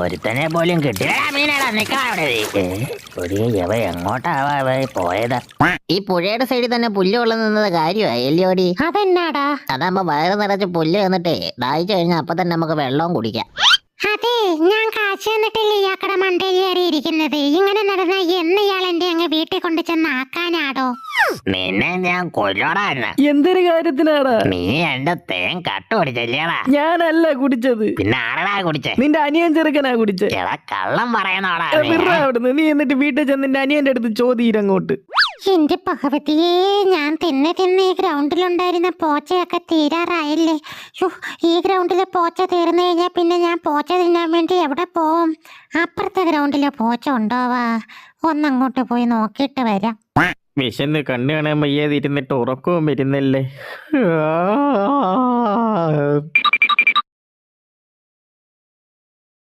ഒരുത്തനെ പോലും കിട്ടിയ മീനാടാ നിക്കാവിടെ. എവ എങ്ങോട്ടാവാ പോയത്? ഈ പുഴയുടെ സൈഡിൽ തന്നെ പുല്ല് കൊള്ളു നിന്നത് കാര്യമായി എല്ലിയോടി. അതെന്നാടാ? അതാകുമ്പോ വയറ് നിറച്ച് പുല്ല് വന്നിട്ടേ ദാഹിച്ചു കഴിഞ്ഞാൽ അപ്പൊ തന്നെ നമുക്ക് വെള്ളവും കുടിക്കാം. അതെ, ഞാൻ കാശ് തന്നിട്ടില്ലേ ഇയാക്കടെ മണ്ടയിൽ കയറിയിരിക്കുന്നത്. ഇങ്ങനെ നടന്ന എന്ന് ഇയാൾ എന്റെ അങ്ങ് വീട്ടിൽ കൊണ്ട് ചെന്ന് ആക്കാനാടോ? നിന്നെ ഞാൻ കൊല്ലോടാന്ന്. എന്തൊരു കാര്യത്തിനാടാ? നീ എന്റെ തേൻ കട്ട് കുടിച്ചല്ലേടാ? ഞാനല്ല കുടിച്ചത്. പിന്നെ ആരടാ കുടിച്ചേ? നിന്റെ അനിയൻ ചെറുക്കനാ കുടിച്ചേ. എടാ കള്ളം പറയുന്നോടാ. അവിടുന്ന് നീ എന്നിട്ട് വീട്ടിൽ ചെന്ന് നിന്റെ അനിയന്റെ അടുത്ത് ചോദിയിരങ്ങോട്ട്. എന്റെ ഭഗവതിയെ, ഞാൻ തിന്നെ ഈ ഗ്രൗണ്ടിലുണ്ടായിരുന്ന പോച്ചയൊക്കെ തീരാറായില്ലേ. ഈ ഗ്രൗണ്ടിലെ പോച്ച തീർന്നു കഴിഞ്ഞാൽ പിന്നെ ഞാൻ പോച്ച തിന്നാൻ വേണ്ടി എവിടെ പോവും? അപ്പുറത്തെ ഗ്രൗണ്ടിലെ പോച്ച ഉണ്ടോവാ? ഒന്നങ്ങോട്ട് പോയി നോക്കിയിട്ട് വരാം. വിശന്ന് കണ്ണു കാണാൻ വയ്യാതിരുന്നിട്ട് ഉറക്കവും വരുന്നല്ലേ.